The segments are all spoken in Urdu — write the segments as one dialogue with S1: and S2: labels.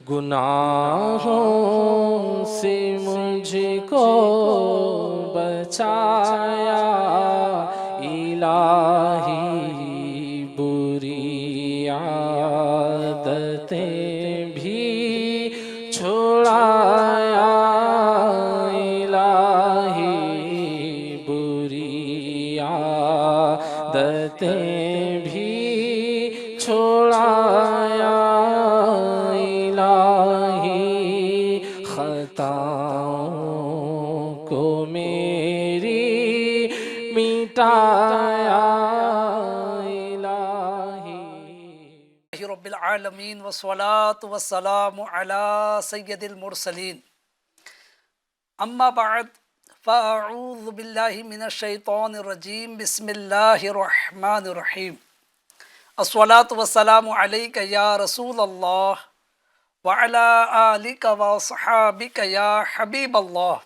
S1: گناہوں سے مجھ کو بچایا الہی، بری عادتیں بھی چھڑایا الہی، بری عادتیں بھی چھڑایا الہی، خطاؤں کو میری مٹایا الہی۔
S2: رب العالمین والصلاة والسلام علی سید المرسلین، اما بعد فاعوذ باللہ من الشیطان الرجیم، بسم اللہ الرحمن الرحیم۔ الصلاة والسلام علیک یا رسول اللہ وعلی آلک وصحابک یا حبیب اللہ۔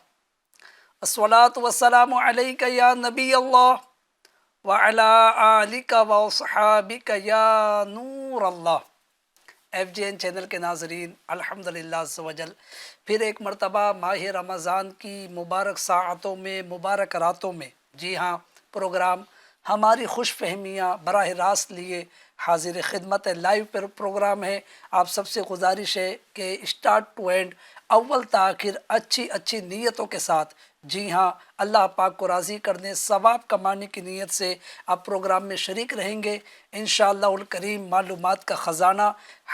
S2: الصلاة والسلام علیک یا نبی اللہ وعلی آلک وصحابک یا نور اللہ۔ FJN چینل کے ناظرین، الحمدللہ عز و جل پھر ایک مرتبہ ماہ رمضان کی مبارک ساعتوں میں، مبارک راتوں میں، جی ہاں، پروگرام ہماری خوش فہمیاں براہ راست لیے حاضر خدمت ہے۔ لائیو پر پروگرام ہے۔ آپ سب سے گزارش ہے کہ اسٹارٹ ٹو اینڈ، اول تا آخر اچھی نیتوں کے ساتھ، جی ہاں، اللہ پاک کو راضی کرنے، ثواب کمانے کی نیت سے آپ پروگرام میں شریک رہیں گے۔ انشاءاللہ الکریم معلومات کا خزانہ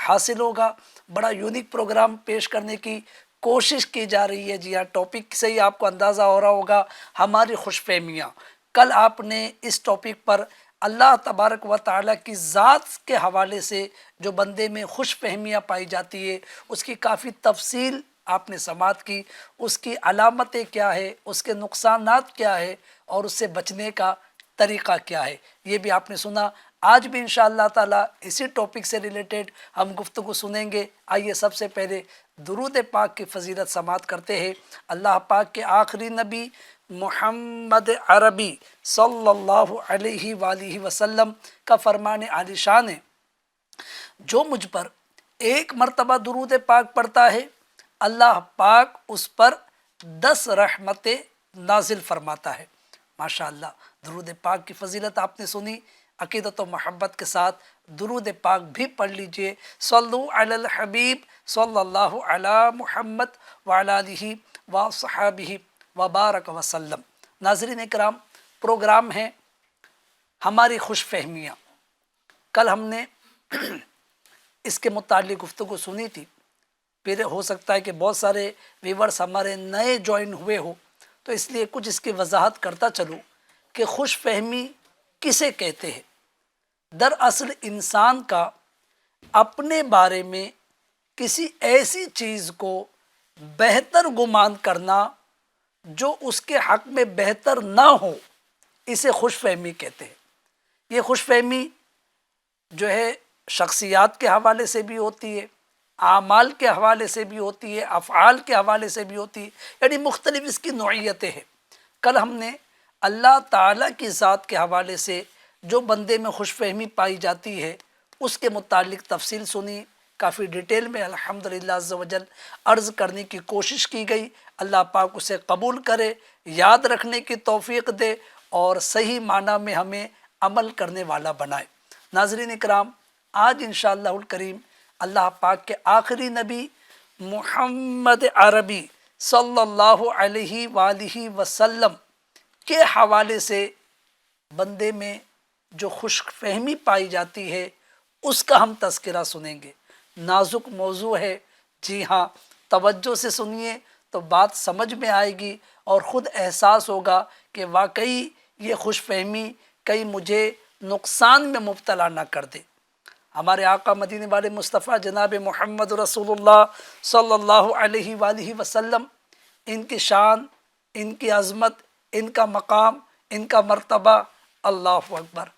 S2: حاصل ہوگا۔ بڑا یونیک پروگرام پیش کرنے کی کوشش کی جا رہی ہے۔ جی ہاں، ٹاپک سے ہی آپ کو اندازہ ہو رہا ہوگا، ہماری خوش فہمیاں۔ کل آپ نے اس ٹاپک پر اللہ تبارک و تعالیٰ کی ذات کے حوالے سے جو بندے میں خوش فہمیاں پائی جاتی ہے، اس کی کافی تفصیل آپ نے سماعت کی، اس کی علامتیں کیا ہے، اس کے نقصانات کیا ہے، اور اس سے بچنے کا طریقہ کیا ہے، یہ بھی آپ نے سنا۔ آج بھی انشاءاللہ تعالیٰ اسی ٹاپک سے ریلیٹڈ ہم گفتگو سنیں گے۔ آئیے سب سے پہلے درود پاک کی فضیلت سماعت کرتے ہیں۔ اللہ پاک کے آخری نبی محمد عربی صلی اللہ علیہ وآلہ وسلم کا فرمان عالی شان ہے، جو مجھ پر ایک مرتبہ درود پاک پڑھتا ہے، اللہ پاک اس پر 10 رحمتیں نازل فرماتا ہے۔ ماشاءاللہ، درود پاک کی فضیلت آپ نے سنی۔ عقیدت و محبت کے ساتھ درود پاک بھی پڑھ لیجئے۔ صلو علی الحبیب صلی اللہ علی محمد وعلی آلہ وصحابہ وبارک وسلم۔ ناظرین اکرام، پروگرام ہے ہماری خوش فہمیاں۔ کل ہم نے اس کے متعلق گفتگو سنی تھی۔ پھر ہو سکتا ہے کہ بہت سارے ویورز ہمارے نئے جوائن ہوئے ہو، تو اس لیے کچھ اس کی وضاحت کرتا چلوں کہ خوش فہمی کسے کہتے ہیں۔ دراصل انسان کا اپنے بارے میں کسی ایسی چیز کو بہتر گمان کرنا جو اس کے حق میں بہتر نہ ہو، اسے خوش فہمی کہتے ہیں۔ یہ خوش فہمی جو ہے شخصیات کے حوالے سے بھی ہوتی ہے، اعمال کے حوالے سے بھی ہوتی ہے، افعال کے حوالے سے بھی ہوتی ہے، یعنی مختلف اس کی نوعیتیں ہیں۔ کل ہم نے اللہ تعالیٰ کی ذات کے حوالے سے جو بندے میں خوش فہمی پائی جاتی ہے، اس کے متعلق تفصیل سنی، کافی ڈیٹیل میں الحمدللہ عز و جل عرض کرنے کی کوشش کی گئی۔ اللہ پاک اسے قبول کرے، یاد رکھنے کی توفیق دے، اور صحیح معنی میں ہمیں عمل کرنے والا بنائے۔ ناظرین اکرام، آج انشاءاللہ الکریم اللہ پاک کے آخری نبی محمد عربی صلی اللہ علیہ وآلہ وسلم کے حوالے سے بندے میں جو خوش فہمی پائی جاتی ہے، اس کا ہم تذکرہ سنیں گے۔ نازک موضوع ہے، جی ہاں، توجہ سے سنیے تو بات سمجھ میں آئے گی، اور خود احساس ہوگا کہ واقعی یہ خوش فہمی کہیں مجھے نقصان میں مبتلا نہ کر دے۔ ہمارے آقا مدینے والے مصطفیٰ جناب محمد رسول اللہ صلی اللہ علیہ وآلہ وسلم، ان کی شان، ان کی عظمت، ان کا مقام، ان کا مرتبہ، اللہ اکبر،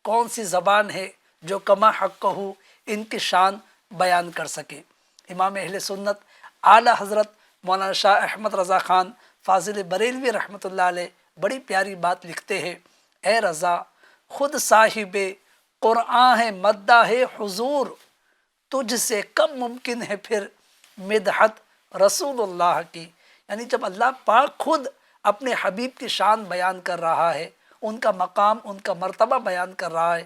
S2: کون سی زبان ہے جو کما حق ہو ان کی شان بیان کر سکے۔ امام اہل سنت اعلیٰ حضرت مولانا شاہ احمد رضا خان فاضل بریلوی رحمۃ اللہ علیہ بڑی پیاری بات لکھتے ہیں: اے رضا، خود صاحب قرآن ہے، مداح حضور، تجھ سے کم ممکن ہے پھر مدحت رسول اللہ کی، یعنی جب اللہ پاک خود اپنے حبیب کی شان بیان کر رہا ہے، ان کا مقام، ان کا مرتبہ بیان کر رہا ہے،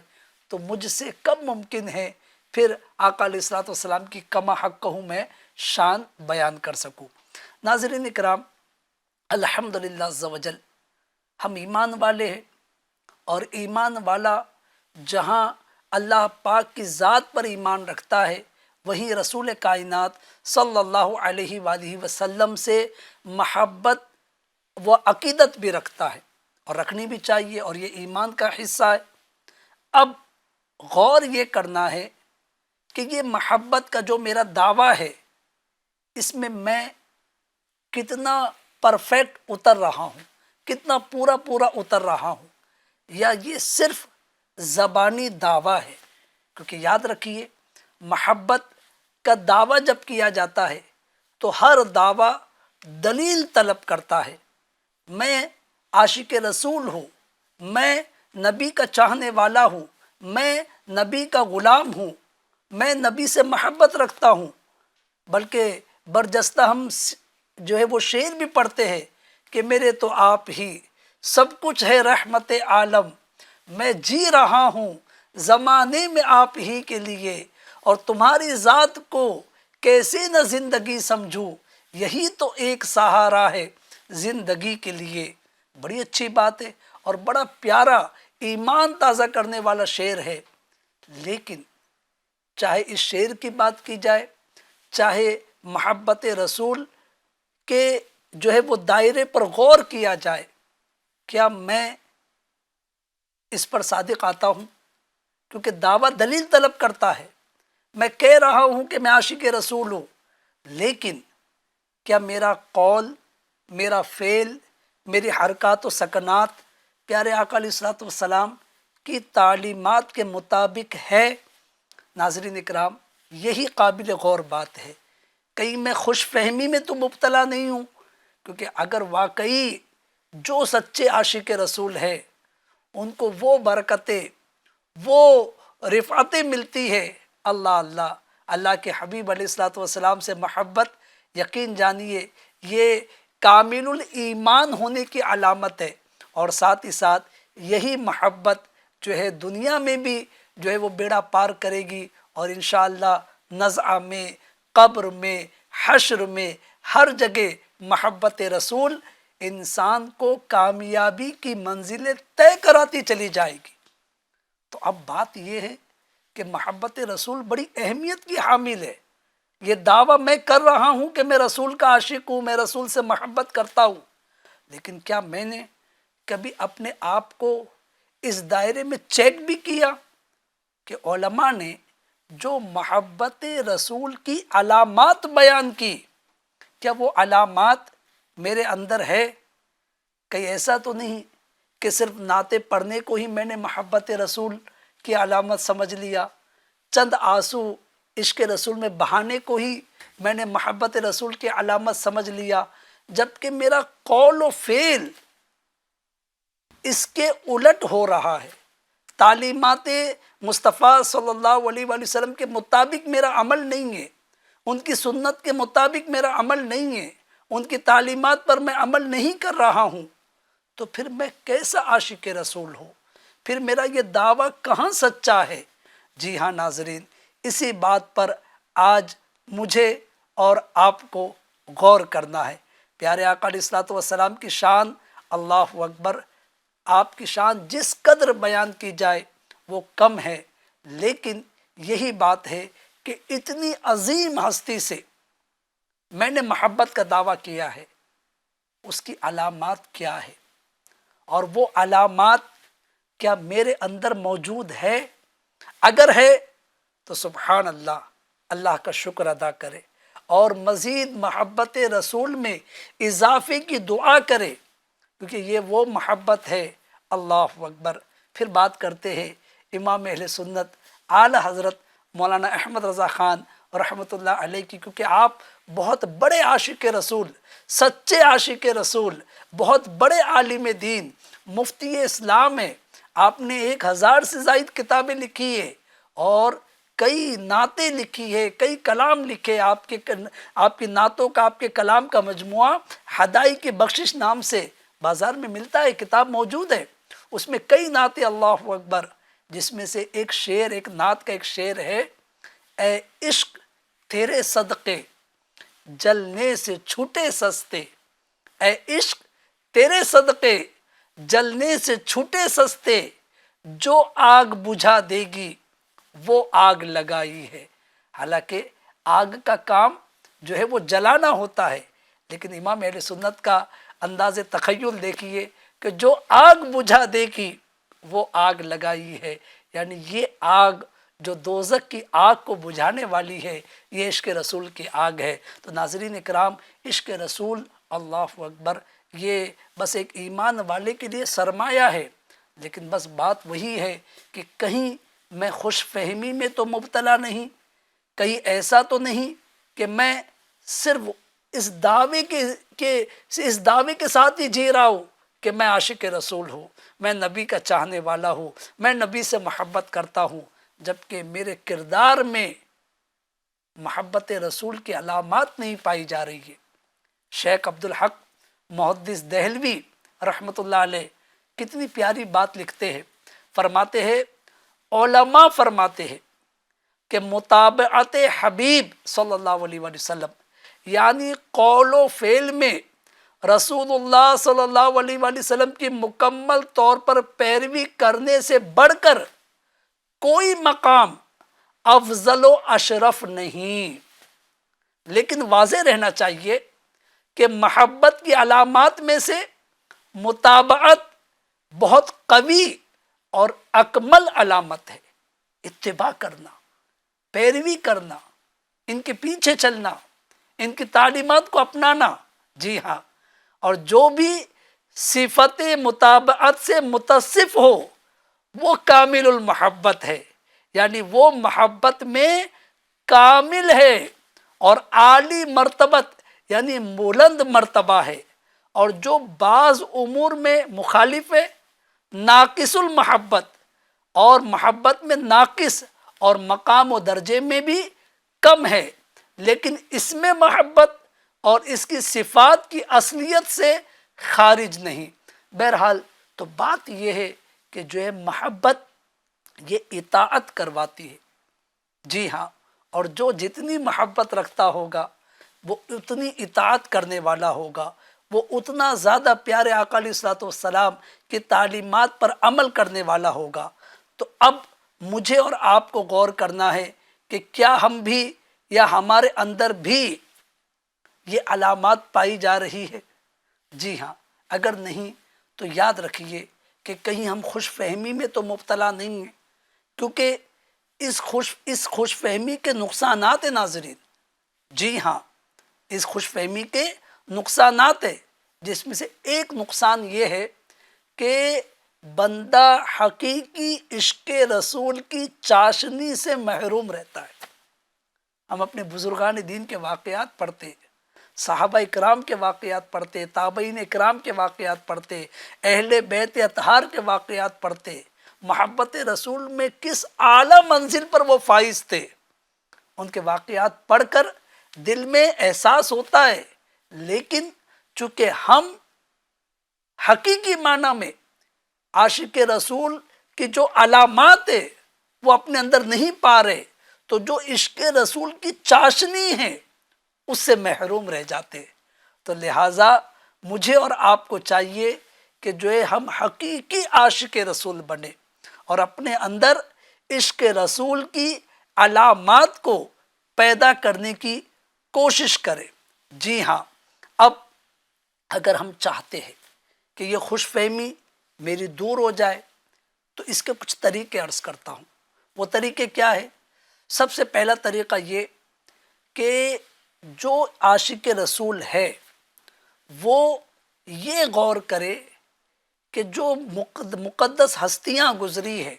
S2: تو مجھ سے کم ممکن ہے پھر آقا علیہ الصلوۃ والسلام کی کما حق ہوں میں شان بیان کر سکوں۔ ناظرین اکرام، الحمدللہ عز و جل ہم ایمان والے ہیں، اور ایمان والا جہاں اللہ پاک کی ذات پر ایمان رکھتا ہے، وہیں رسول کائنات صلی اللہ علیہ وآلہ وسلم سے محبت و عقیدت بھی رکھتا ہے، اور رکھنی بھی چاہیے، اور یہ ایمان کا حصہ ہے۔ اب غور یہ کرنا ہے کہ یہ محبت کا جو میرا دعویٰ ہے، اس میں کتنا پرفیکٹ اتر رہا ہوں، کتنا پورا اتر رہا ہوں، یا یہ صرف زبانی دعویٰ ہے۔ کیونکہ یاد رکھیے، محبت کا دعویٰ جب کیا جاتا ہے تو ہر دعویٰ دلیل طلب کرتا ہے۔ میں عاشق رسول ہوں، میں نبی کا چاہنے والا ہوں، میں نبی کا غلام ہوں، میں نبی سے محبت رکھتا ہوں، بلکہ برجستہ ہم جو ہے وہ شعر بھی پڑھتے ہیں کہ میرے تو آپ ہی سب کچھ ہے رحمت عالم، میں جی رہا ہوں زمانے میں آپ ہی کے لیے، اور تمہاری ذات کو کیسے نہ زندگی سمجھوں، یہی تو ایک سہارا ہے زندگی کے لیے۔ بڑی اچھی بات ہے، اور بڑا پیارا ایمان تازہ کرنے والا شعر ہے۔ لیکن چاہے اس شعر کی بات کی جائے، چاہے محبت رسول کے جو ہے وہ دائرے پر غور کیا جائے، کیا میں اس پر صادق آتا ہوں؟ کیونکہ دعویٰ دلیل طلب کرتا ہے۔ میں کہہ رہا ہوں کہ میں عاشق رسول ہوں، لیکن کیا میرا قول، میرا فعل، میری حرکات و سکنات پیارے آقا علیہ الصلوۃ والسلام کی تعلیمات کے مطابق ہے؟ ناظرین اکرام، یہی قابل غور بات ہے۔ کہیں میں خوش فہمی میں تو مبتلا نہیں ہوں، کیونکہ اگر واقعی جو سچے عاشق رسول ہے ان کو وہ برکتیں، وہ رفعتیں ملتی ہے، اللہ اللہ کے حبیب علیہ الصلوۃ والسلام سے محبت، یقین جانیے یہ کامل الایمان ہونے کی علامت ہے، اور ساتھ ہی ساتھ یہی محبت جو ہے دنیا میں بھی جو ہے وہ بیڑا پار کرے گی، اور انشاءاللہ نزعہ میں، قبر میں، حشر میں، ہر جگہ محبت رسول انسان کو کامیابی کی منزلیں طے کراتی چلی جائے گی۔ تو اب بات یہ ہے کہ محبت رسول بڑی اہمیت کی حامل ہے۔ یہ دعویٰ میں کر رہا ہوں کہ میں رسول کا عاشق ہوں، میں رسول سے محبت کرتا ہوں، لیکن کیا میں نے کبھی اپنے آپ کو اس دائرے میں چیک بھی کیا کہ علماء نے جو محبت رسول کی علامات بیان کی، کیا وہ علامات میرے اندر ہے؟ کہیں ایسا تو نہیں کہ صرف نعتیں پڑھنے کو ہی میں نے محبت رسول کی علامت سمجھ لیا، چند آنسو عشق رسول میں بہانے کو ہی میں نے محبت رسول کی علامت سمجھ لیا، جبکہ میرا قول و فعل اس کے الٹ ہو رہا ہے۔ تعلیمات مصطفیٰ صلی اللہ علیہ وآلہ وسلم کے مطابق میرا عمل نہیں ہے، ان کی سنت کے مطابق میرا عمل نہیں ہے، ان کی تعلیمات پر میں عمل نہیں کر رہا ہوں، تو پھر میں کیسا عاشق رسول ہوں؟ پھر میرا یہ دعویٰ کہاں سچا ہے؟ جی ہاں ناظرین، اسی بات پر آج مجھے اور آپ کو غور کرنا ہے۔ پیارے آقا علیہ الصلوۃ والسلام کی شان، اللہ اکبر، آپ کی شان جس قدر بیان کی جائے وہ کم ہے، لیکن یہی بات ہے کہ اتنی عظیم ہستی سے میں نے محبت کا دعویٰ کیا ہے، اس کی علامات کیا ہے، اور وہ علامات کیا میرے اندر موجود ہے؟ اگر ہے تو سبحان اللہ، اللہ کا شکر ادا کرے، اور مزید محبت رسول میں اضافے کی دعا کرے، کیونکہ یہ وہ محبت ہے۔ اللہ اکبر۔ پھر بات کرتے ہیں امام اہل سنت اعلی حضرت مولانا احمد رضا خان رحمۃ اللہ علیہ کی، کیونکہ آپ بہت بڑے عاشق رسول، سچے عاشق رسول، بہت بڑے عالم دین، مفتی اسلام ہیں۔ آپ نے 1000 سے زائد کتابیں لکھی ہیں، اور کئی نعتیں لکھی ہے، کئی کلام لکھے، آپ کی نعتوں کا، آپ کے کلام کا مجموعہ ہدایت کی بخشش نام سے بازار میں ملتا ہے، کتاب موجود ہے، اس میں کئی نعتیں، اللہ اکبر، جس میں سے ایک شعر، ایک نعت کا ایک شعر ہے، اے عشق تیرے صدقے جلنے سے چھوٹے سستے، اے عشق تیرے صدقے جلنے سے چھوٹے سستے، جو آگ بجھا دے گی وہ آگ لگائی ہے۔ حالانکہ آگ کا کام جو ہے وہ جلانا ہوتا ہے، لیکن امام اہل سنت کا انداز تخیل دیکھیے کہ جو آگ بجھا دے گی وہ آگ لگائی ہے، یعنی یہ آگ جو دوزخ کی آگ کو بجھانے والی ہے، یہ عشق رسول کی آگ ہے۔ تو ناظرین اکرام، عشق رسول، اللہ اکبر، یہ بس ایک ایمان والے کے لیے سرمایہ ہے، لیکن بس بات وہی ہے کہ کہیں میں خوش فہمی میں تو مبتلا نہیں، کہیں ایسا تو نہیں کہ میں صرف اس دعوے کے ساتھ ہی جی رہا ہوں کہ میں عاشق رسول ہوں، میں نبی کا چاہنے والا ہوں، میں نبی سے محبت کرتا ہوں، جبکہ میرے کردار میں محبت رسول کی علامات نہیں پائی جا رہی ہے۔ شیخ عبدالحق محدث دہلوی رحمۃ اللہ علیہ کتنی پیاری بات لکھتے ہیں، فرماتے ہیں، علماء فرماتے ہیں کہ متابعت حبیب صلی اللہ علیہ وسلم، یعنی قول و فعل میں رسول اللہ صلی اللہ علیہ وسلم کی مکمل طور پر پیروی کرنے سے بڑھ کر کوئی مقام افضل و اشرف نہیں۔ لیکن واضح رہنا چاہیے کہ محبت کی علامات میں سے متابعت بہت قوی اور اکمل علامت ہے، اتباع کرنا، پیروی کرنا، ان کے پیچھے چلنا، ان کی تعلیمات کو اپنانا، جی ہاں، اور جو بھی صفت متابعت سے متصف ہو وہ کامل المحبت ہے، یعنی وہ محبت میں کامل ہے اور عالی مرتبت یعنی بلند مرتبہ ہے، اور جو بعض امور میں مخالف ہے، ناقص المحبت، اور محبت میں ناقص اور مقام و درجے میں بھی کم ہے، لیکن اس میں محبت اور اس کی صفات کی اصلیت سے خارج نہیں۔ بہرحال تو بات یہ ہے کہ جو ہے محبت یہ اطاعت کرواتی ہے، جی ہاں، اور جو جتنی محبت رکھتا ہوگا وہ اتنی اطاعت کرنے والا ہوگا، وہ اتنا زیادہ پیارے آقا علیہ الصلوۃ والسلام کی تعلیمات پر عمل کرنے والا ہوگا۔ تو اب مجھے اور آپ کو غور کرنا ہے کہ کیا ہم بھی یا ہمارے اندر بھی یہ علامات پائی جا رہی ہے؟ جی ہاں، اگر نہیں تو یاد رکھیے کہ کہیں ہم خوش فہمی میں تو مبتلا نہیں ہیں، کیونکہ اس خوش فہمی کے نقصانات ہیں ناظرین، جی ہاں، اس خوش فہمی کے نقصانات ہیں، جس میں سے ایک نقصان یہ ہے کہ بندہ حقیقی عشق رسول کی چاشنی سے محروم رہتا ہے۔ ہم اپنے بزرگان دین کے واقعات پڑھتے، صحابہ اکرام کے واقعات پڑھتے، تابعین اکرام کے واقعات پڑھتے، اہل بیت اطہار کے واقعات پڑھتے، محبت رسول میں کس اعلیٰ منزل پر وہ فائز تھے، ان کے واقعات پڑھ کر دل میں احساس ہوتا ہے، لیکن چونکہ ہم حقیقی معنی میں عاشق رسول کی جو علامات ہے وہ اپنے اندر نہیں پا رہے، تو جو عشق رسول کی چاشنی ہے اس سے محروم رہ جاتے۔ تو لہٰذا مجھے اور آپ کو چاہیے کہ جو ہے ہم حقیقی عاشق رسول بنے اور اپنے اندر عشق رسول کی علامات کو پیدا کرنے کی کوشش کریں۔ جی ہاں، اب اگر ہم چاہتے ہیں کہ یہ خوش فہمی میری دور ہو جائے تو اس کے کچھ طریقے عرض کرتا ہوں۔ وہ طریقے کیا ہے؟ سب سے پہلا طریقہ یہ کہ جو عاشق رسول ہے وہ یہ غور کرے کہ جو مقدس ہستیاں گزری ہے،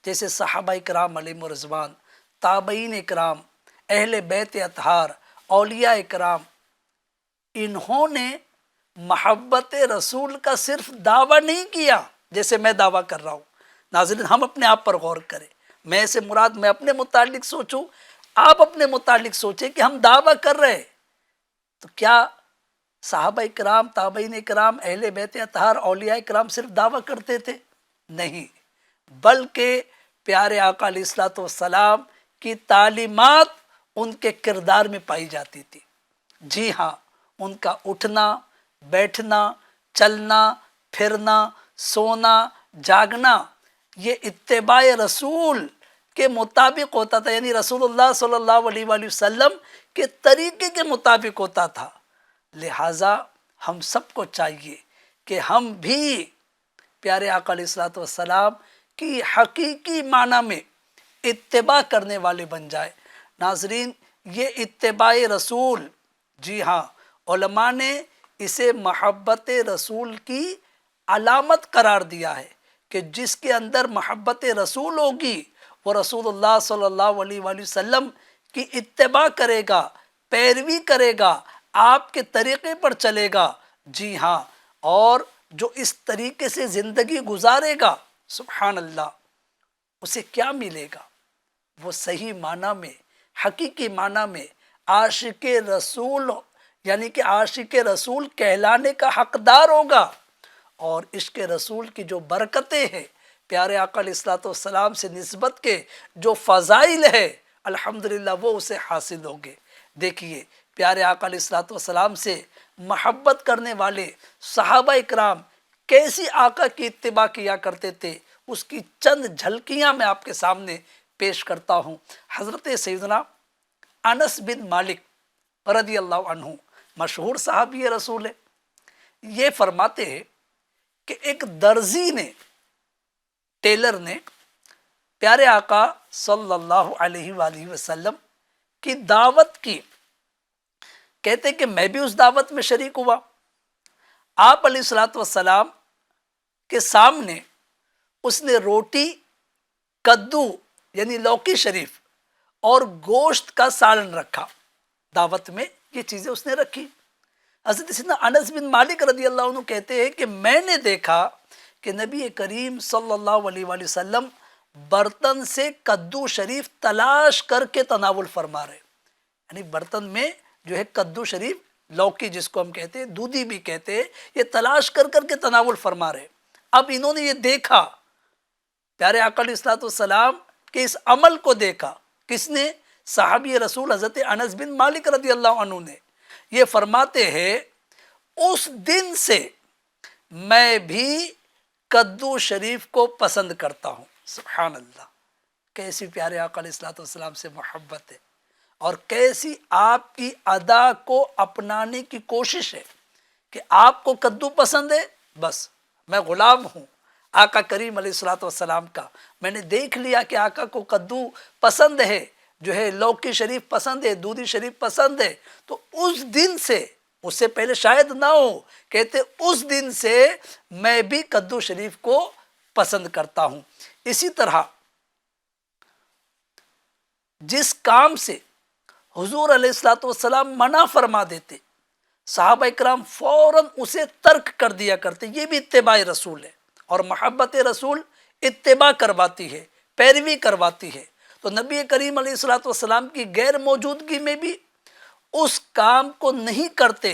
S2: جیسے صحابہ اکرام علیہم رضوان، تابعین اکرام، اہل بیت اطہار، اولیاء اکرام، انہوں نے محبت رسول کا صرف دعویٰ نہیں کیا جیسے میں دعویٰ کر رہا ہوں۔ ناظرین، ہم اپنے آپ پر غور کریں، میں سے مراد میں اپنے متعلق سوچوں، آپ اپنے متعلق سوچیں کہ ہم دعویٰ کر رہے تو کیا صحابہ کرام، تابعین کرام، اہل بیت اطہار، اولیاء کرام صرف دعویٰ کرتے تھے؟ نہیں، بلکہ پیارے آقا علیہ الصلوۃ والسلام کی تعلیمات ان کے کردار میں پائی جاتی تھی۔ جی ہاں، ان کا اٹھنا، بیٹھنا، چلنا، پھرنا، سونا، جاگنا یہ اتباع رسول کے مطابق ہوتا تھا، یعنی رسول اللہ صلی اللہ علیہ وآلہ وسلم کے طریقے کے مطابق ہوتا تھا۔ لہٰذا ہم سب کو چاہیے کہ ہم بھی پیارے آقا علیہ الصلوۃ والسلام کی حقیقی معنی میں اتباع کرنے والے بن جائے۔ ناظرین، یہ اتباع رسول، جی ہاں، علماء نے اسے محبت رسول کی علامت قرار دیا ہے کہ جس کے اندر محبت رسول ہوگی وہ رسول اللہ صلی اللہ علیہ وآلہ وسلم کی اتباع کرے گا، پیروی کرے گا، آپ کے طریقے پر چلے گا۔ جی ہاں، اور جو اس طریقے سے زندگی گزارے گا، سبحان اللہ، اسے کیا ملے گا؟ وہ صحیح معنی میں، حقیقی معنی میں عاشق رسول، یعنی کہ عاشق رسول کہلانے کا حقدار ہوگا، اور عشق رسول کی جو برکتیں ہیں، پیارے آقا علیہ الصلوۃ والسلام سے نسبت کے جو فضائل ہے، الحمدللہ وہ اسے حاصل ہوگے۔ دیکھیے، پیارے آقا علیہ الصلوۃ والسلام سے محبت کرنے والے صحابہ اکرام کیسی آقا کی اتباع کیا کرتے تھے، اس کی چند جھلکیاں میں آپ کے سامنے پیش کرتا ہوں۔ حضرت سیدنا انس بن مالک رضی اللہ عنہ مشہور صحابی رسول ہے، یہ فرماتے ہیں کہ ایک درزی نے، ٹیلر نے پیارے آقا صلی اللہ علیہ وآلہ وسلم کی دعوت کی۔ کہتے کہ میں بھی اس دعوت میں شریک ہوا۔ آپ علیہ الصلوۃ والسلام کے سامنے اس نے روٹی، کدو یعنی لوکی شریف اور گوشت کا سالن رکھا۔ دعوت میں یہ چیزیں اس نے رکھی۔ حضرت سیدنا انس بن مالک رضی اللہ عنہ کہتے ہیں کہ میں نے دیکھا کہ نبی کریم صلی اللہ علیہ وآلہ وسلم برتن سے کدو شریف تلاش کر کے تناول فرما رہے، یعنی برتن میں جو ہے کدو شریف، لوکی جس کو ہم کہتے ہیں، دودھی بھی کہتے ہیں، یہ تلاش کر کر کے تناول فرما رہے۔ اب انہوں نے یہ دیکھا، پیارے آقا علیہ الصلوۃ والسلام کے اس عمل کو دیکھا، کس نے؟ صحابی رسول حضرت انس بن مالک رضی اللہ عنہ نے۔ یہ فرماتے ہیں اس دن سے میں بھی کدو شریف کو پسند کرتا ہوں۔ سبحان اللہ، کیسی پیارے آقا علیہ الصلوۃ والسلام سے محبت ہے، اور کیسی آپ کی ادا کو اپنانے کی کوشش ہے کہ آپ کو کدو پسند ہے، بس میں غلام ہوں آقا کریم علیہ الصلوۃ والسلام کا، میں نے دیکھ لیا کہ آقا کو کدو پسند ہے، جو ہے لوکی شریف پسند ہے، دودھی شریف پسند ہے، تو اس دن سے، اس سے پہلے شاید نہ ہو، کہتے اس دن سے میں بھی کدو شریف کو پسند کرتا ہوں۔ اسی طرح جس کام سے حضور علیہ الصلوۃ والسلام منع فرما دیتے، صحابہ اکرام فوراً اسے ترک کر دیا کرتے، یہ بھی اتباع رسول ہے، اور محبت رسول اتباع کرواتی ہے، پیروی کرواتی ہے۔ تو نبی کریم علیہ الصلوۃ والسلام کی غیر موجودگی میں بھی اس کام کو نہیں کرتے،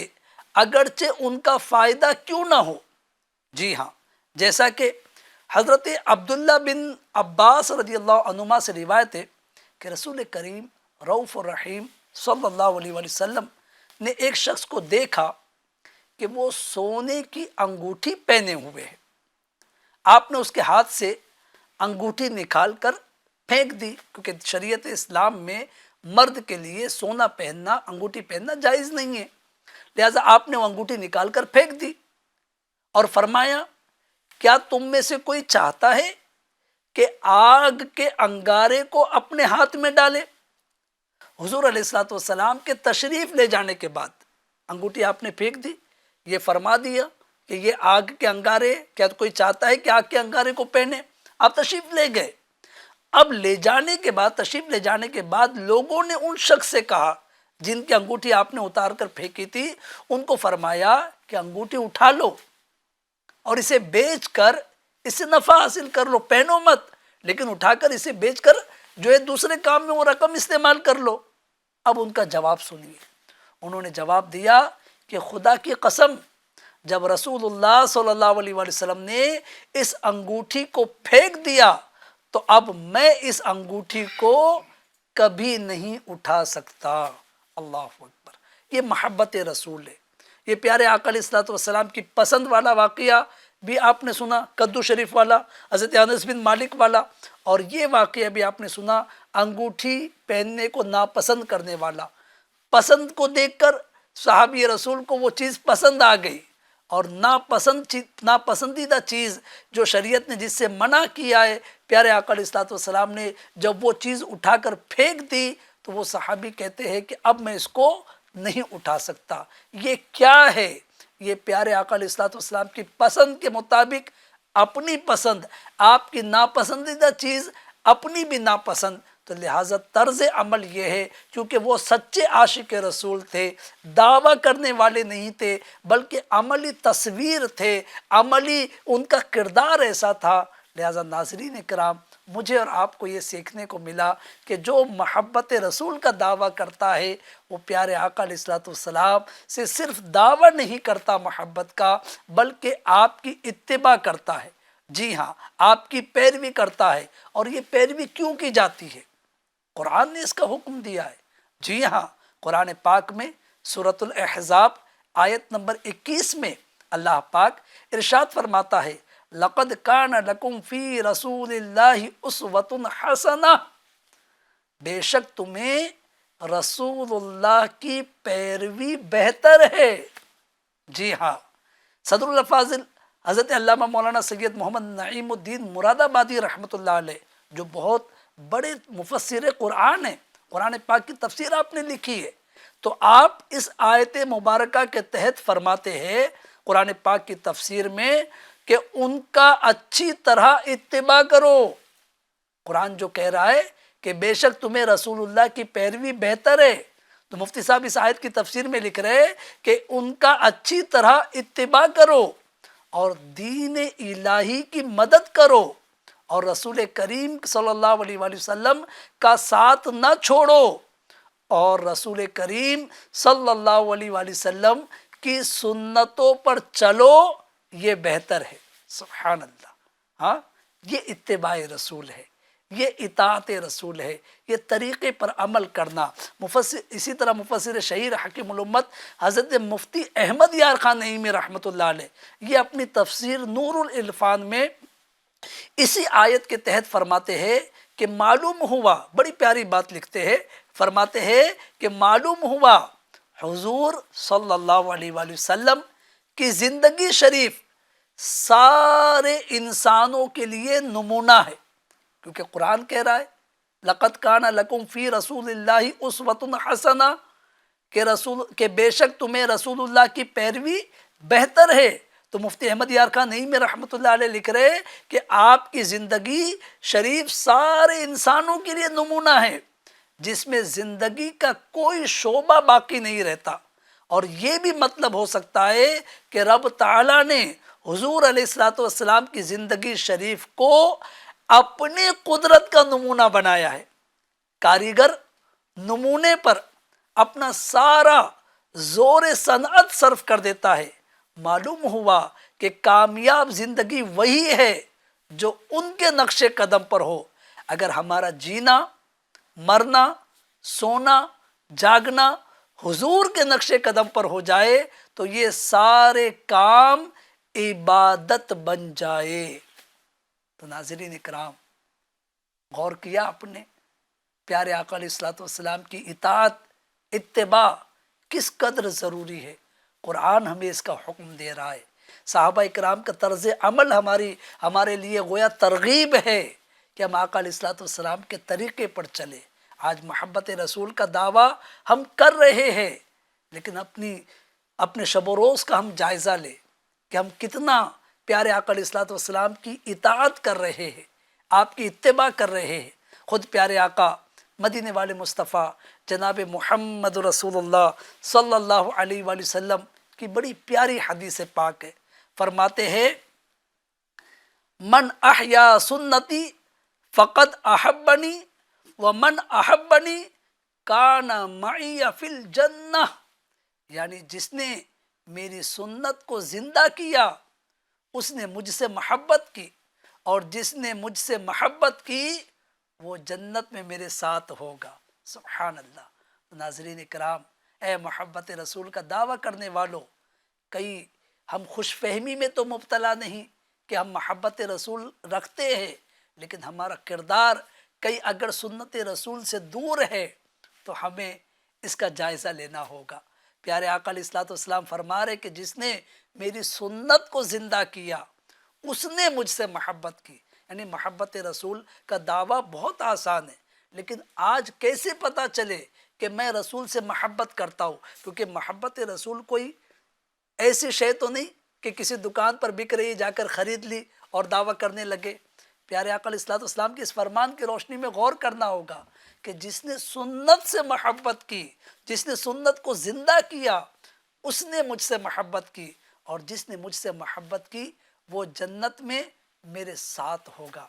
S2: اگرچہ ان کا فائدہ کیوں نہ ہو۔ جی ہاں، جیسا کہ حضرت عبداللہ بن عباس رضی اللہ عنہما سے روایت ہے کہ رسول کریم رؤوف الرحیم صلی اللہ علیہ وآلہ وسلم نے ایک شخص کو دیکھا کہ وہ سونے کی انگوٹھی پہنے ہوئے ہے۔ آپ نے اس کے ہاتھ سے انگوٹھی نکال کر پھینک دی، کیونکہ شریعت اسلام میں مرد کے لیے سونا پہننا، انگوٹھی پہننا جائز نہیں ہے، لہٰذا آپ نے وہ انگوٹھی نکال کر پھینک دی اور فرمایا کیا تم میں سے کوئی چاہتا ہے کہ آگ کے انگارے کو اپنے ہاتھ میں ڈالے؟ حضور علیہ الصلوۃ والسلام کے تشریف لے جانے کے بعد انگوٹھی آپ نے پھینک دی، یہ فرما دیا کہ یہ آگ کے انگارے، کیا کوئی چاہتا ہے کہ آگ کے انگارے کو پہنے؟ آپ تشریف لے گئے۔ اب لے جانے کے بعد، تشریف لے جانے کے بعد لوگوں نے ان شخص سے کہا جن کی انگوٹھی آپ نے اتار کر پھینکی تھی، ان کو فرمایا کہ انگوٹھی اٹھا لو اور اسے بیچ کر اس سے نفع حاصل کر لو، پہنو مت، لیکن اٹھا کر اسے بیچ کر جو ہے دوسرے کام میں وہ رقم استعمال کر لو۔ اب ان کا جواب سنیے، انہوں نے جواب دیا کہ خدا کی قسم، جب رسول اللہ صلی اللہ علیہ وآلہ وسلم نے اس انگوٹھی کو پھینک دیا تو اب میں اس انگوٹھی کو کبھی نہیں اٹھا سکتا۔ اللہ اکبر، یہ محبت رسول ہے۔ یہ پیارے آقا علیہ الصلوۃ والسلام کی پسند والا واقعہ بھی آپ نے سنا، کدو شریف والا، حضرت انس بن مالک والا، اور یہ واقعہ بھی آپ نے سنا انگوٹھی پہننے کو ناپسند کرنے والا۔ پسند کو دیکھ کر صحابی رسول کو وہ چیز پسند آ گئی، اور ناپسندیدہ چیز جو شریعت نے جس سے منع کیا ہے، پیارے آقا علیہ الصلوۃ والسلام نے جب وہ چیز اٹھا کر پھینک دی تو وہ صحابی کہتے ہیں کہ اب میں اس کو نہیں اٹھا سکتا۔ یہ کیا ہے؟ یہ پیارے آقا علیہ الصلوۃ والسلام کی پسند کے مطابق اپنی پسند، آپ کی ناپسندیدہ چیز اپنی بھی ناپسند، تو لہٰذا طرز عمل یہ ہے، چونکہ وہ سچے عاشق رسول تھے، دعویٰ کرنے والے نہیں تھے، بلکہ عملی تصویر تھے، عملی ان کا کردار ایسا تھا۔ لہٰذا ناظرین کرام، مجھے اور آپ کو یہ سیکھنے کو ملا کہ جو محبت رسول کا دعویٰ کرتا ہے وہ پیارے آقا علیہ الصلوۃ والسلام سے صرف دعویٰ نہیں کرتا محبت کا، بلکہ آپ کی اتباع کرتا ہے۔ جی ہاں، آپ کی پیروی کرتا ہے۔ اور یہ پیروی کیوں کی جاتی ہے؟ قرآن نے اس کا حکم دیا ہے۔ جی ہاں، قرآن پاک میں سورۃ الاحزاب آیت نمبر 21 میں اللہ پاک ارشاد فرماتا ہے، لقد کان لکم فی رسول اللہ اسوۃ حسنہ، بے شک تمہیں رسول اللہ کی پیروی بہتر ہے۔ جی ہاں، صدر الافاضل حضرت علامہ مولانا سید محمد نعیم الدین مراد آبادی رحمۃ اللہ علیہ، جو بہت بڑے مفسر قرآن ہیں، قرآن پاک کی تفسیر آپ نے لکھی ہے، تو آپ اس آیت مبارکہ کے تحت فرماتے ہیں قرآن پاک کی تفسیر میں کہ ان کا اچھی طرح اتباع کرو۔ قرآن جو کہہ رہا ہے کہ بے شک تمہیں رسول اللہ کی پیروی بہتر ہے، تو مفتی صاحب اس آیت کی تفسیر میں لکھ رہے کہ ان کا اچھی طرح اتباع کرو اور دین الہی کی مدد کرو، اور رسول کریم صلی اللہ علیہ وآلہ وسلم کا ساتھ نہ چھوڑو، اور رسول کریم صلی اللہ علیہ وآلہ وسلم کی سنتوں پر چلو، یہ بہتر ہے۔ سبحان اللہ، ہاں، یہ اتباع رسول ہے، یہ اطاعت رسول ہے، یہ طریقے پر عمل کرنا۔ اسی طرح مفسر شہیر حکیم الامت حضرت مفتی احمد یار خان نعیمی رحمۃ اللہ علیہ، یہ اپنی تفسیر نور العرفان میں اسی آیت کے تحت فرماتے ہیں کہ معلوم ہوا، بڑی پیاری بات لکھتے ہیں، فرماتے ہیں کہ معلوم ہوا حضور صلی اللہ علیہ وآلہ وسلم کی زندگی شریف سارے انسانوں کے لیے نمونہ ہے، کیونکہ قرآن کہہ رہا ہے لقد کان لکم فی رسول اللہ اسوۃ حسنہ، کہ بے شک تمہیں رسول اللہ کی پیروی بہتر ہے۔ تو مفتی احمد یار خان نعیمی رحمۃ اللہ علیہ لکھ رہے کہ آپ کی زندگی شریف سارے انسانوں کے لیے نمونہ ہے، جس میں زندگی کا کوئی شعبہ باقی نہیں رہتا۔ اور یہ بھی مطلب ہو سکتا ہے کہ رب تعالیٰ نے حضور علیہ الصلوۃ والسلام کی زندگی شریف کو اپنی قدرت کا نمونہ بنایا ہے۔ کاریگر نمونے پر اپنا سارا زور صنعت صرف کر دیتا ہے۔ معلوم ہوا کہ کامیاب زندگی وہی ہے جو ان کے نقش قدم پر ہو۔ اگر ہمارا جینا، مرنا، سونا، جاگنا حضور کے نقش قدم پر ہو جائے تو یہ سارے کام عبادت بن جائے۔ تو ناظرین اکرام، غور کیا آپ نے پیارے آقا علیہ الصلوۃ والسلام کی اطاعت، اتباع کس قدر ضروری ہے؟ قرآن ہمیں اس کا حکم دے رہا ہے۔ صحابہ اکرام کا طرز عمل ہمارے لیے گویا ترغیب ہے کہ ہم آقا علیہ الصلوۃ والسلام کے طریقے پر چلے۔ آج محبت رسول کا دعویٰ ہم کر رہے ہیں، لیکن اپنے شب و روز کا ہم جائزہ لیں کہ ہم کتنا پیارے آقا علیہ الصلوۃ والسلام کی اطاعت کر رہے ہیں، آپ کی اتباع کر رہے ہیں۔ خود پیارے آقا مدینے والے مصطفیٰ جناب محمد رسول اللہ صلی اللہ علیہ وآلہ وسلم کی بڑی پیاری حدیث پاک ہے، فرماتے ہیں من احیا سنتی فقد احبنی ومن احبنی کان معی فی الجنہ، یعنی جس نے میری سنت کو زندہ کیا اس نے مجھ سے محبت کی، اور جس نے مجھ سے محبت کی وہ جنت میں میرے ساتھ ہوگا۔ سبحان اللہ۔ ناظرین کرام، اے محبت رسول کا دعویٰ کرنے والوں، کئی ہم خوش فہمی میں تو مبتلا نہیں کہ ہم محبت رسول رکھتے ہیں، لیکن ہمارا کردار کئی اگر سنت رسول سے دور ہے تو ہمیں اس کا جائزہ لینا ہوگا۔ پیارے آقا علیہ الصلوۃ والسلام فرما رہے کہ جس نے میری سنت کو زندہ کیا اس نے مجھ سے محبت کی۔ یعنی محبت رسول کا دعویٰ بہت آسان ہے، لیکن آج کیسے پتہ چلے کہ میں رسول سے محبت کرتا ہوں؟ کیونکہ محبت رسول کوئی ایسی شے تو نہیں کہ کسی دکان پر بک رہی جا کر خرید لی اور دعویٰ کرنے لگے۔ پیارے آقا علیہ الصلوۃ والسلام کی اس فرمان کی روشنی میں غور کرنا ہوگا کہ جس نے سنت سے محبت کی، جس نے سنت کو زندہ کیا، اس نے مجھ سے محبت کی، اور جس نے مجھ سے محبت کی وہ جنت میں میرے ساتھ ہوگا۔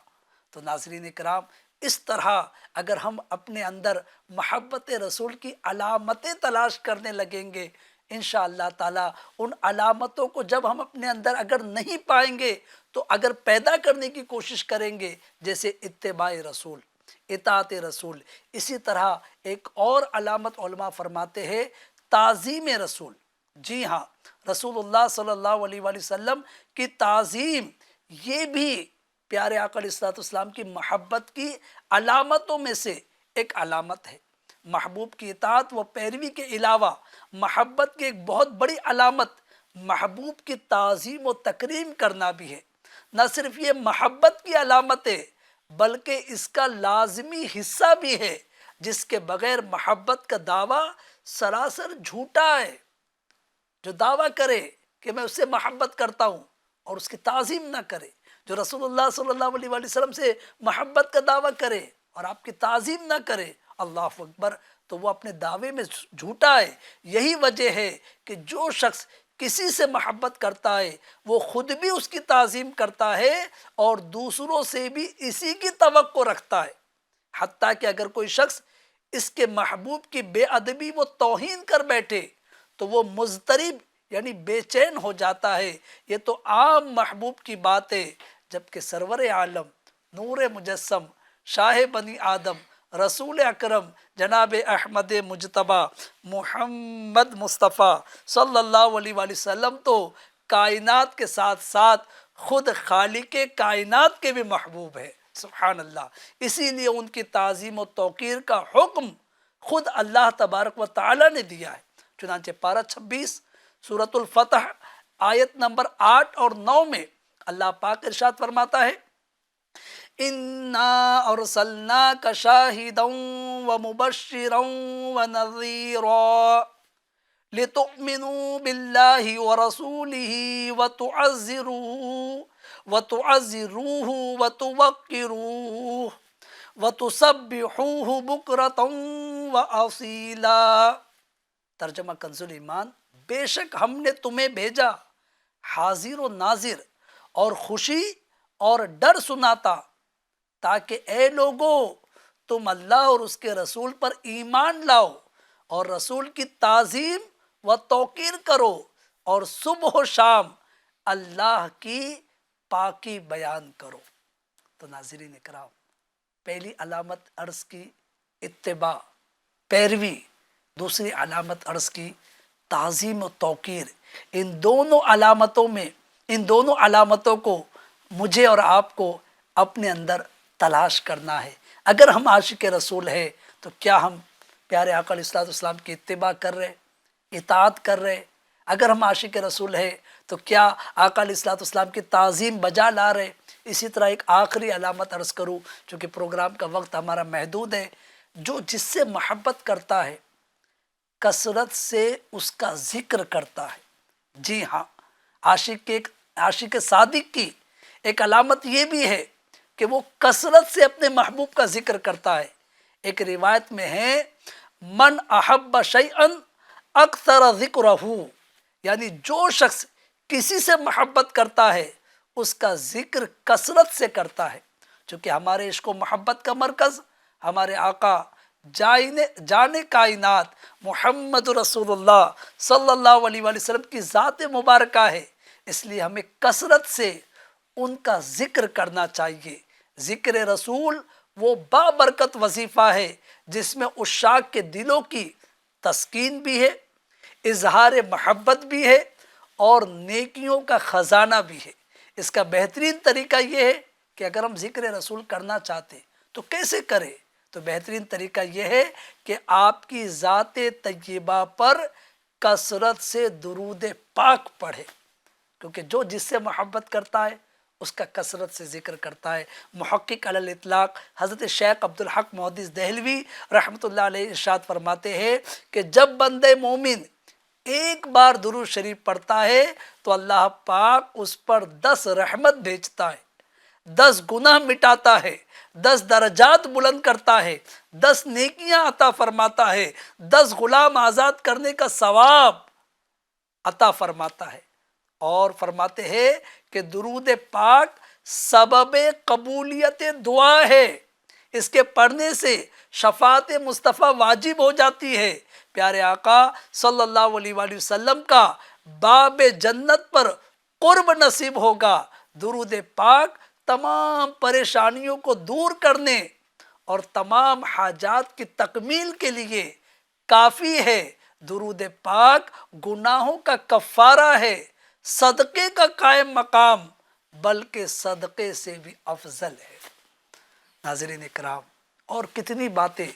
S2: تو ناظرین کرام، اس طرح اگر ہم اپنے اندر محبت رسول کی علامتیں تلاش کرنے لگیں گے، انشاءاللہ تعالیٰ ان علامتوں کو جب ہم اپنے اندر اگر نہیں پائیں گے تو اگر پیدا کرنے کی کوشش کریں گے، جیسے اتباع رسول، اطاعت رسول۔ اسی طرح ایک اور علامت علماء فرماتے ہیں تعظیم رسول۔ جی ہاں، رسول اللہ صلی اللہ علیہ وآلہ وسلم کی تعظیم، یہ بھی پیارے آقا علیہ الصلوۃ والسلام کی محبت کی علامتوں میں سے ایک علامت ہے۔ محبوب کی اطاعت و پیروی کے علاوہ محبت کی ایک بہت بڑی علامت محبوب کی تعظیم و تکریم کرنا بھی ہے۔ نہ صرف یہ محبت کی علامت ہے بلکہ اس کا لازمی حصہ بھی ہے، جس کے بغیر محبت کا دعویٰ سراسر جھوٹا ہے۔ جو دعویٰ کرے کہ میں اس سے محبت کرتا ہوں اور اس کی تعظیم نہ کرے، جو رسول اللہ صلی اللہ علیہ وآلہ وسلم سے محبت کا دعویٰ کرے اور آپ کی تعظیم نہ کرے، اللہ اکبر، تو وہ اپنے دعوے میں جھوٹا ہے۔ یہی وجہ ہے کہ جو شخص کسی سے محبت کرتا ہے وہ خود بھی اس کی تعظیم کرتا ہے اور دوسروں سے بھی اسی کی توقع رکھتا ہے، حتیٰ کہ اگر کوئی شخص اس کے محبوب کی بے ادبی و توہین کر بیٹھے تو وہ مضطرب یعنی بے چین ہو جاتا ہے۔ یہ تو عام محبوب کی بات ہے، جبکہ سرور عالم، نور مجسم، شاہ بنی آدم، رسول اکرم جناب احمد مجتبیٰ محمد مصطفیٰ صلی اللہ علیہ وآلہ وسلم تو کائنات کے ساتھ ساتھ خود خالق کائنات کے بھی محبوب ہے۔ سبحان اللہ۔ اسی لیے ان کی تعظیم و توقیر کا حکم خود اللہ تبارک و تعالی نے دیا ہے۔ چنانچہ پارہ 26 سورۃ الفتح آیت نمبر 8 اور 9 میں اللہ پاک ارشاد فرماتا ہے اِنَّا أَرْسَلْنَاكَ شَاهِدًا وَمُبَشِّرًا وَنَذِيرًا لِتُؤْمِنُوا بِاللَّهِ وَرَسُولِهِ وَتُعَزِّرُوهُ وَتُوَقِّرُوهُ وَتُسَبِّحُوهُ بُكْرَةً وَأَصِيلًا۔ ترجمہ کنز ایمان، بے شک ہم نے تمہیں بھیجا حاضر و ناظر اور خوشی اور ڈر سناتا، تاکہ اے لوگو تم اللہ اور اس کے رسول پر ایمان لاؤ اور رسول کی تعظیم و توقیر کرو اور صبح و شام اللہ کی پاکی بیان کرو۔ تو ناظرین کرام، پہلی علامت عرض کی اتباع، پیروی، دوسری علامت عرض کی تعظیم و توقیر۔ ان دونوں علامتوں کو مجھے اور آپ کو اپنے اندر تلاش کرنا ہے۔ اگر ہم عاشق رسول ہے تو کیا ہم پیارے آقا علیہ الصلوۃ والسلام کی اتباع کر رہے، اطاعت کر رہے؟ اگر ہم عاشق رسول ہے تو کیا آقا علیہ الصلوۃ والسلام کی تعظیم بجا لا رہے؟ اسی طرح ایک آخری علامت عرض کروں، چونکہ پروگرام کا وقت ہمارا محدود ہے، جو جس سے محبت کرتا ہے کثرت سے اس کا ذکر کرتا ہے۔ جی ہاں، عاشق صادق کی ایک علامت یہ بھی ہے کہ وہ کثرت سے اپنے محبوب کا ذکر کرتا ہے۔ ایک روایت میں ہے من احب شیئا اکثر ذکرہ، یعنی جو شخص کسی سے محبت کرتا ہے اس کا ذکر کثرت سے کرتا ہے۔ چونکہ ہمارے عشق و محبت کا مرکز ہمارے آقا جانے کائنات محمد رسول اللہ صلی اللہ علیہ وآلہ وسلم کی ذات مبارکہ ہے، اس لیے ہمیں کثرت سے ان کا ذکر کرنا چاہیے۔ ذکر رسول وہ بابرکت وظیفہ ہے جس میں عشاق کے دلوں کی تسکین بھی ہے، اظہار محبت بھی ہے اور نیکیوں کا خزانہ بھی ہے۔ اس کا بہترین طریقہ یہ ہے کہ اگر ہم ذکر رسول کرنا چاہتے تو کیسے کریں؟ تو بہترین طریقہ یہ ہے کہ آپ کی ذات طیبہ پر کثرت سے درود پاک پڑھے، کیونکہ جو جس سے محبت کرتا ہے اس کا کثرت سے ذکر کرتا ہے۔ محقق علی الاطلاق حضرت شیخ عبدالحق محدث دہلوی رحمۃ اللہ علیہ ارشاد فرماتے ہیں کہ جب بندے مومن ایک بار درود شریف پڑھتا ہے تو اللہ پاک اس پر 10 رحمت بھیجتا ہے، 10 گناہ مٹاتا ہے، 10 درجات بلند کرتا ہے، 10 نیکیاں عطا فرماتا ہے، 10 غلام آزاد کرنے کا ثواب عطا فرماتا ہے۔ اور فرماتے ہیں کہ درود پاک سبب قبولیت دعا ہے، اس کے پڑھنے سے شفاعت مصطفیٰ واجب ہو جاتی ہے۔ پیارے آقا صلی اللہ علیہ وآلہ وسلم کا باب جنت پر قرب نصیب ہوگا۔ درود پاک تمام پریشانیوں کو دور کرنے اور تمام حاجات کی تکمیل کے لیے کافی ہے۔ درود پاک گناہوں کا کفارہ ہے، صدقے کا قائم مقام، بلکہ صدقے سے بھی افضل ہے۔ ناظرین اکرام، اور کتنی باتیں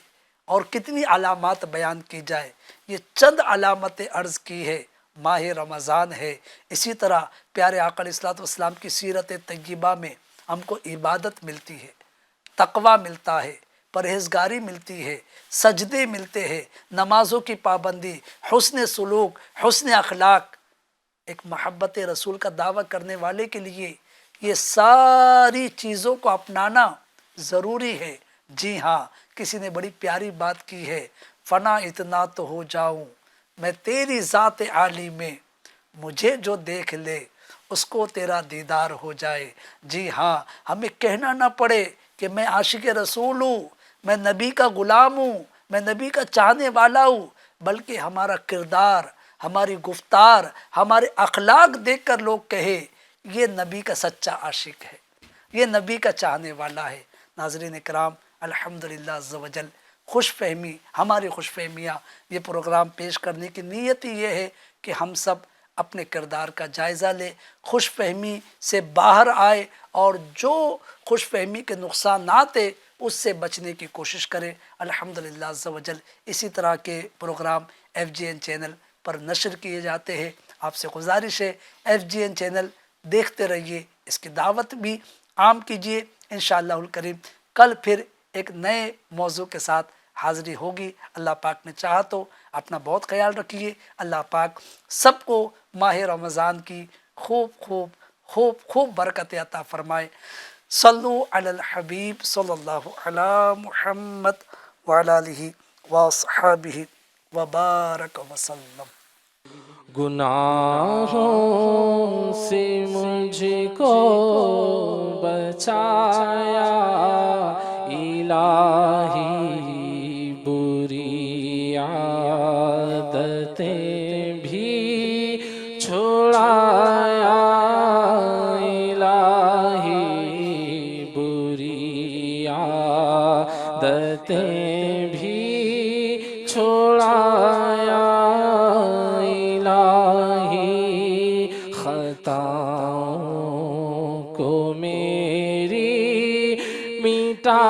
S2: اور کتنی علامات بیان کی جائے، یہ چند علامتیں عرض کی ہے۔ ماہ رمضان ہے، اسی طرح پیارے آقا علیہ الصلوۃ والسلام کی سیرت طیبہ میں ہم کو عبادت ملتی ہے، تقویٰ ملتا ہے، پرہیزگاری ملتی ہے، سجدے ملتے ہیں، نمازوں کی پابندی، حسن سلوک، حسن اخلاق۔ ایک محبت رسول کا دعویٰ کرنے والے کے لیے یہ ساری چیزوں کو اپنانا ضروری ہے۔ جی ہاں، کسی نے بڑی پیاری بات کی ہے، فنا اتنا تو ہو جاؤں میں تیری ذات عالی میں، مجھے جو دیکھ لے اس کو تیرا دیدار ہو جائے۔ جی ہاں، ہمیں کہنا نہ پڑے کہ میں عاشق رسول ہوں، میں نبی کا غلام ہوں، میں نبی کا چاہنے والا ہوں، بلکہ ہمارا کردار، ہماری گفتار، ہمارے اخلاق دیکھ کر لوگ کہے یہ نبی کا سچا عاشق ہے، یہ نبی کا چاہنے والا ہے۔ ناظرین اکرام، الحمدللہ عز و جل، خوش فہمی، ہماری خوش فہمیاں، یہ پروگرام پیش کرنے کی نیت ہی یہ ہے کہ ہم سب اپنے کردار کا جائزہ لے، خوش فہمی سے باہر آئے اور جو خوش فہمی کے نقصانات ہیں اس سے بچنے کی کوشش کرے۔ الحمدللہ عز و جل، اسی طرح کے پروگرام FGN چینل پر نشر کیے جاتے ہیں۔ آپ سے گزارش ہے FGN چینل دیکھتے رہیے، اس کی دعوت بھی عام کیجیے۔ انشاءاللہ الکریم کل پھر ایک نئے موضوع کے ساتھ حاضری ہوگی، اللہ پاک نے چاہا تو۔ اپنا بہت خیال رکھیے، اللہ پاک سب کو ماہ رمضان کی خوب خوب خوب خوب برکت عطا فرمائے۔ صلو علی الحبیب صلی اللہ علی محمد وعلی آلہ واصحابہ وبارک وسلم۔
S1: گناہوں سے مجھ کو بچایا الہی، بری عادتیں بھی چھڑایا الہی، بری عادتیں بھی چھڑایا خطاؤں کو میری مٹا